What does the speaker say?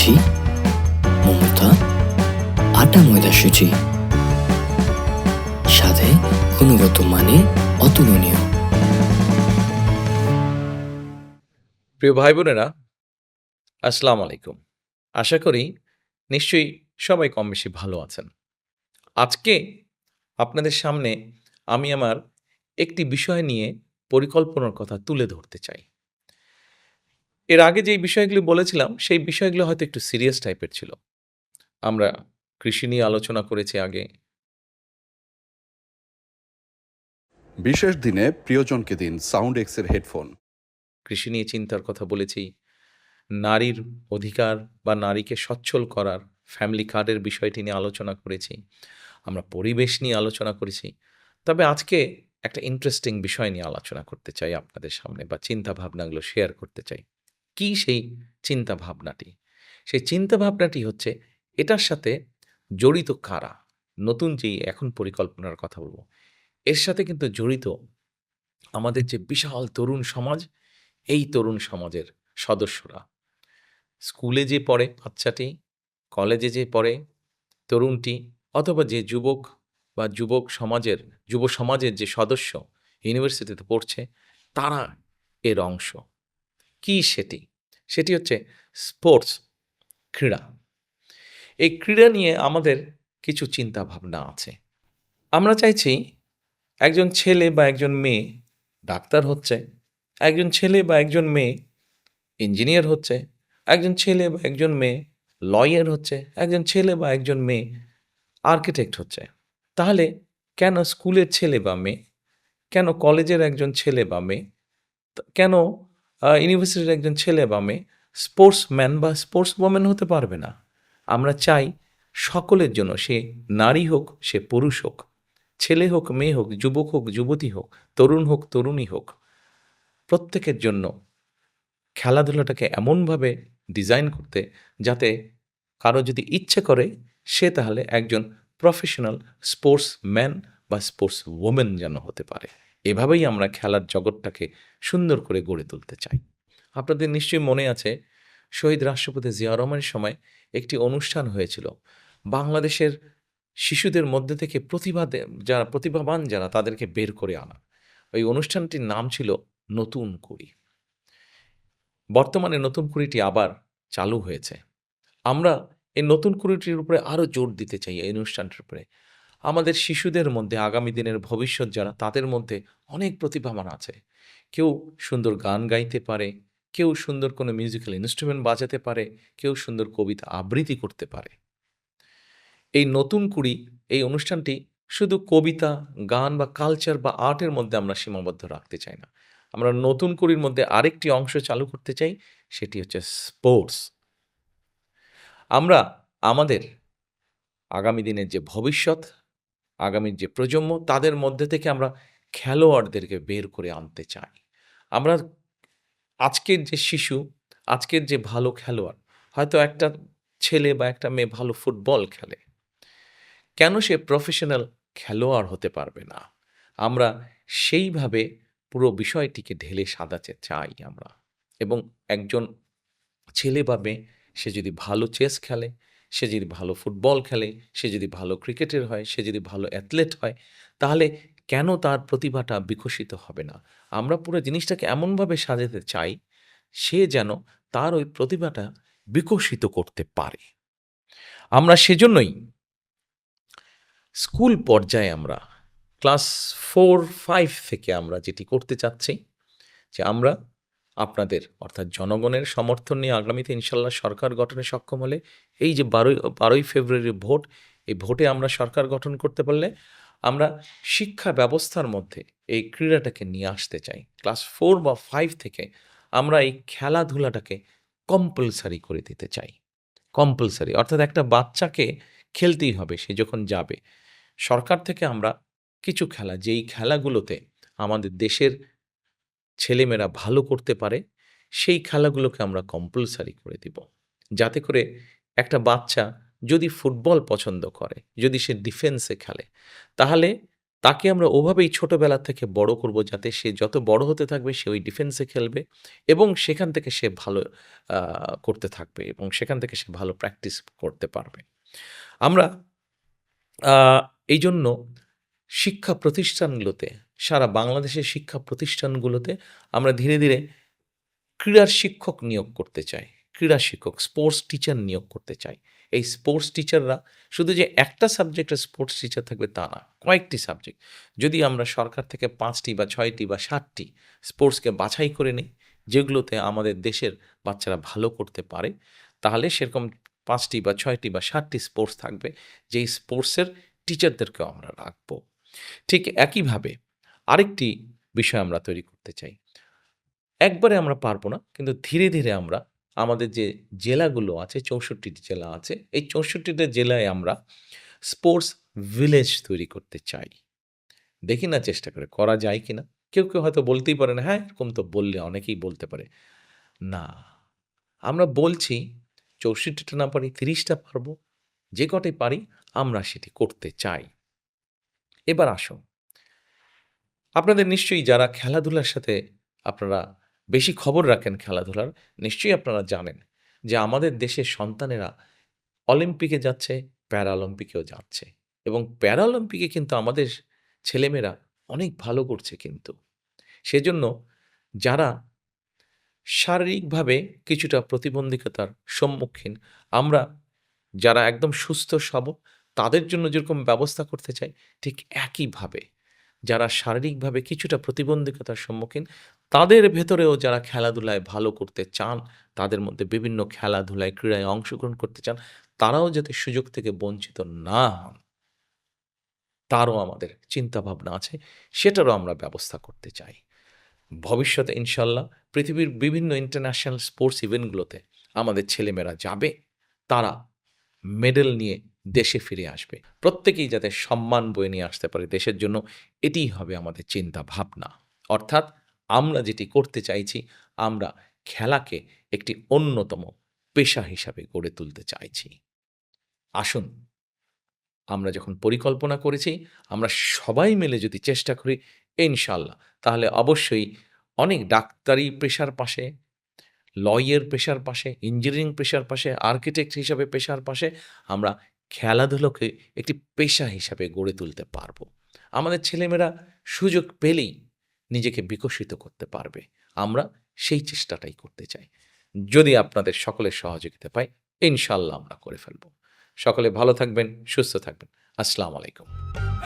মিষ্টি, মমতা, আটা ময়দা সুজি, স্বাদে গুণগত মানে অতুলনীয়। প্রিয় ভাই বোনেরা, আসসালামু আলাইকুম। আশা করি নিশ্চয়ই সবাই কম বেশি ভালো আছেন। আজকে আপনাদের সামনে আমি আমার একটি বিষয় নিয়ে পরিকল্পনার কথা তুলে ধরতে চাই। এর আগে যেই বিষয়গুলি বলেছিলাম, সেই বিষয়গুলো হয়তো একটু সিরিয়াস টাইপের ছিল। আমরা কৃষি নিয়ে আলোচনা করেছি আগে। বিশেষ দিনে প্রিয়জনকে দিন সাউন্ড এক্সের হেডফোন। কৃষি নিয়ে চিন্তার কথা বলেছি। নারীর অধিকার বা নারীকে সচ্ছল করার ফ্যামিলি কার্ডের বিষয়টি নিয়ে আলোচনা করেছি। আমরা পরিবেশ নিয়ে আলোচনা করেছি। তবে আজকে একটা ইন্টারেস্টিং বিষয় নিয়ে আলোচনা করতে চাই আপনাদের সামনে, বা চিন্তা ভাবনাগুলো শেয়ার করতে চাই। কি সেই চিন্তা ভাবনাটি? সেই চিন্তা ভাবনাটি হচ্ছে এটার সাথে জড়িত কারা? নতুন যেই এখন পরিকল্পনার কথা বলব, এর সাথে কিন্তু জড়িত আমাদের যে বিশাল তরুণ সমাজ, এই তরুণ সমাজের সদস্যরা। স্কুলে যে পড়ে বাচ্চাটি, কলেজে যে পড়ে তরুণটি, অথবা যে যুবক বা যুব সমাজের যে সদস্য ইউনিভার্সিটিতে পড়ছে, তারা এর অংশ। কি সেটি? সেটি হচ্ছে স্পোর্টস, ক্রীড়া। এই ক্রীড়া নিয়ে আমাদের কিছু চিন্তা ভাবনা আছে। আমরা চাইছি একজন ছেলে বা একজন মেয়ে ডাক্তার হচ্ছে, একজন ছেলে বা একজন মেয়ে ইঞ্জিনিয়ার হচ্ছে, একজন ছেলে বা একজন মেয়ে লয়ার হচ্ছে, একজন ছেলে বা একজন মেয়ে আর্কিটেক্ট হচ্ছে। তাহলে কেন স্কুলের ছেলে বা মেয়ে, কেন কলেজের একজন ছেলে বা মেয়ে, কেন ইউনিভার্সিটির একজন ছেলে বা মেয়ে স্পোর্টসম্যান বা স্পোর্টস ওম্যান হতে পারবে না? আমরা চাই সকলের জন্য, সে নারী হোক, সে পুরুষ হোক, ছেলে হোক, মেয়ে হোক, যুবক হোক, যুবতী হোক, তরুণ হোক, তরুণী হোক, প্রত্যেকের জন্য খেলাধুলাটাকে এমনভাবে ডিজাইন করতে, যাতে কারো যদি ইচ্ছে করে, সে তাহলে একজন প্রফেশনাল স্পোর্টসম্যান বা স্পোর্টস ওমেন যেন হতে পারে। এভাবেই আমরা খেলার জগৎটাকে সুন্দর করে গড়ে তুলতে চাই। আপনাদের নিশ্চয়ই মনে আছে, শহীদ রাষ্ট্রপতি জিয়া রহমানের সময় একটি অনুষ্ঠান হয়েছিল। বাংলাদেশের শিশুদের মধ্যে থেকে প্রতিভাবান যারা, তাদেরকে বের করে আনা। ওই অনুষ্ঠানটির নাম ছিল নতুন কুড়ি। বর্তমানে নতুন কুড়িটি আবার চালু হয়েছে। আমরা এই নতুন কুড়িটির উপরে আরও জোর দিতে চাই, এই অনুষ্ঠানটির উপরে। আমাদের শিশুদের মধ্যে, আগামী দিনের ভবিষ্যৎ যারা, তাদের মধ্যে অনেক প্রতিভাবান আছে। কেউ সুন্দর গান গাইতে পারে, কেউ সুন্দর কোনো মিউজিক্যাল ইনস্ট্রুমেন্ট বাজাতে পারে, কেউ সুন্দর কবিতা আবৃত্তি করতে পারে। এই নতুন কুড়ি, এই অনুষ্ঠানটি শুধু কবিতা, গান বা কালচার বা আর্টের মধ্যে আমরা সীমাবদ্ধ রাখতে চাই না। আমরা নতুন কুড়ির মধ্যে আরেকটি অংশ চালু করতে চাই, সেটি হচ্ছে স্পোর্টস। আমরা আমাদের আগামী দিনের যে ভবিষ্যৎ, আগামীর যে প্রজন্ম, তাদের মধ্যে থেকে আমরা খেলোয়াড়দেরকে বের করে আনতে চাই। আমরা আজকের যে শিশু, আজকের যে ভালো খেলোয়াড়, হয়তো একটা ছেলে বা একটা মেয়ে ভালো ফুটবল খেলে। কেন সে প্রফেশনাল খেলোয়াড় হতে পারবে না? আমরা সেইভাবে পুরো বিষয়টিকে ঢেলে সাজাতে চাই আমরা। এবং একজন ছেলে বা মেয়ে, সে যদি ভালো চেস খেলে, সে যদি ভালো ফুটবল খেলে, সে যদি ভালো ক্রিকেটার হয়, সে যদি ভালো অ্যাথলেট হয়, তাহলে কেন তার প্রতিভাটা বিকশিত হবে না? আমরা পুরো জিনিসটাকে এমনভাবে সাজাতে চাই, সে যেন তার ওই প্রতিভাটা বিকশিত করতে পারে। আমরা সেজন্যই স্কুল পর্যায়ে আমরা ক্লাস 4-5 থেকে আমরা যেটি করতে চাচ্ছি, যে আমরা আপনাদের অর্থাৎ জনগণের সমর্থন নিয়ে আগামীতে ইনশাল্লাহ সরকার গঠনে সক্ষম হলে, এই যে 12ই ফেব্রুয়ারির ভোট, এই ভোটে আমরা সরকার গঠন করতে পারলে, আমরা শিক্ষা ব্যবস্থার মধ্যে এই ক্রীড়াটাকে নিয়ে আসতে চাই। ক্লাস 4 বা 5 থেকে আমরা এই খেলাধুলাটাকে কম্পালসারি করে দিতে চাই। কম্পালসারি অর্থাৎ একটা বাচ্চাকে খেলতেই হবে সে যখন যাবে। সরকার থেকে আমরা কিছু খেলা, যেই খেলাগুলোতে আমাদের দেশের ছেলেমেয়েরা ভালো করতে পারে, সেই খেলাগুলোকে আমরা কম্পালসারি করে দিব। যাতে করে একটা বাচ্চা যদি ফুটবল পছন্দ করে, যদি সে ডিফেন্সে খেলে, তাহলে তাকে আমরা ওভাবেই ছোটবেলা থেকে বড় করব যাতে সে যত বড় হতে থাকবে সে ওই ডিফেন্সে খেলবে এবং সেখান থেকে সে ভালো করতে থাকবে এবং সেখান থেকে সে ভালো প্র্যাকটিস করতে পারবে। আমরা আ এইজন্য শিক্ষা প্রতিষ্ঠানগুলোতে, সারা বাংলাদেশের শিক্ষা প্রতিষ্ঠানগুলোতে আমরা ধীরে, ধীরে ক্রীড়ার শিক্ষক নিয়োগ করতে চাই। ক্রীড়া শিক্ষক, স্পোর্টস টিচার নিয়োগ করতে চাই। এই স্পোর্টস টিচাররা শুধু যে একটা সাবজেক্টের স্পোর্টস টিচার থাকবে তা না, কয়েকটি সাবজেক্ট। যদি আমরা সরকার থেকে ৫টি বা ৬টি বা ৭টি স্পোর্টসকে বাছাই করে নিই, যেগুলোতে আমাদের দেশের বাচ্চারা ভালো করতে পারে, তাহলে সেরকম ৫টি বা ৬টি বা ৭টি স্পোর্টস থাকবে, যেই স্পোর্টসের টিচারদেরকেও আমরা রাখবো। ঠিক একইভাবে আরেকটি বিষয় আমরা তৈরি করতে চাই। একবারে আমরা পারবো না, কিন্তু ধীরে, ধীরে আমরা আমাদের যে জেলাগুলো আছে, ৬৪টি জেলা আছে, এই ৬৪টা জেলায় আমরা স্পোর্টস ভিলেজ তৈরি করতে চাই। দেখি না চেষ্টা করে করা যায় কিনা? কেউ, কেউ হয়তো বলতেই পারে না, হ্যাঁ, এরকম তো বললে অনেকেই বলতে পারে। না, আমরা বলছি ৬৪টা না পারি ৩০টা পারবো। যে কটাই পারি আমরা সেটি করতে চাই। এবার আসুন, আপনাদের নিশ্চয়ই যারা খেলাধুলার সাথে আপনারা বেশি খবর রাখেন খেলাধুলার, নিশ্চয়ই আপনারা জানেন যে আমাদের দেশের সন্তানেরা অলিম্পিকে যাচ্ছে, প্যারাঅলিম্পিকেও যাচ্ছে এবং প্যারাঅলিম্পিকে কিন্তু আমাদের ছেলেমেয়েরা অনেক ভালো করছে কিন্তু। সেজন্য যারা শারীরিকভাবে কিছুটা প্রতিবন্ধকতার সম্মুখীন, আমরা যারা একদম সুস্থ সবল তাদের জন্য যেরকম ব্যবস্থা করতে চাই, ঠিক একইভাবে যারা শারীরিকভাবে কিছুটা প্রতিবন্ধকতার সম্মুখীন, তাদের ভেতরেও যারা খেলাধুলায় ভালো করতে চান, তাদের মধ্যে বিভিন্ন খেলাধুলায়, ক্রীড়ায় অংশগ্রহণ করতে চান, তারাও যাতে সুযোগ থেকে বঞ্চিত না হন, তারও আমাদের চিন্তাভাবনা আছে, সেটারও আমরা ব্যবস্থা করতে চাই। ভবিষ্যতে ইনশাল্লাহ পৃথিবীর বিভিন্ন ইন্টারন্যাশনাল স্পোর্টস ইভেন্টগুলোতে আমাদের ছেলেমেয়েরা যাবে, তারা মেডেল নিয়ে দেশে ফিরে আসবে। প্রত্যেকেই যাতে সম্মান বয়ে নিয়ে আসতে পারে দেশের জন্য, এটিই হবে আমাদের চিন্তা ভাবনা। অর্থাৎ আমরা যেটি করতে চাইছি, আমরা খেলাকে একটি অন্যতম পেশা হিসাবে গড়ে তুলতে চাইছি। আসুন, আমরা যখন পরিকল্পনা করেছি, আমরা সবাই মিলে যদি চেষ্টা করি, ইনশাআল্লাহ তাহলে অবশ্যই অনেক ডাক্তারি পেশার পাশে, লয়ের পেশার পাশে, ইঞ্জিনিয়ারিং পেশার পাশে, আর্কিটেক্ট হিসাবে পেশার পাশে আমরা খেলাধুলোকে একটি পেশা হিসাবে গড়ে তুলতে পারবো। আমাদের ছেলেমেয়েরা সুযোগ পেলেই নিজেকে বিকশিত করতে পারবে। আমরা সেই চেষ্টাটাই করতে চাই। যদি আপনাদের সকলের সহযোগিতা পাই, ইনশাআল্লাহ আমরা করে ফেলব। সকলে ভালো থাকবেন, সুস্থ থাকবেন। আসসালামু আলাইকুম।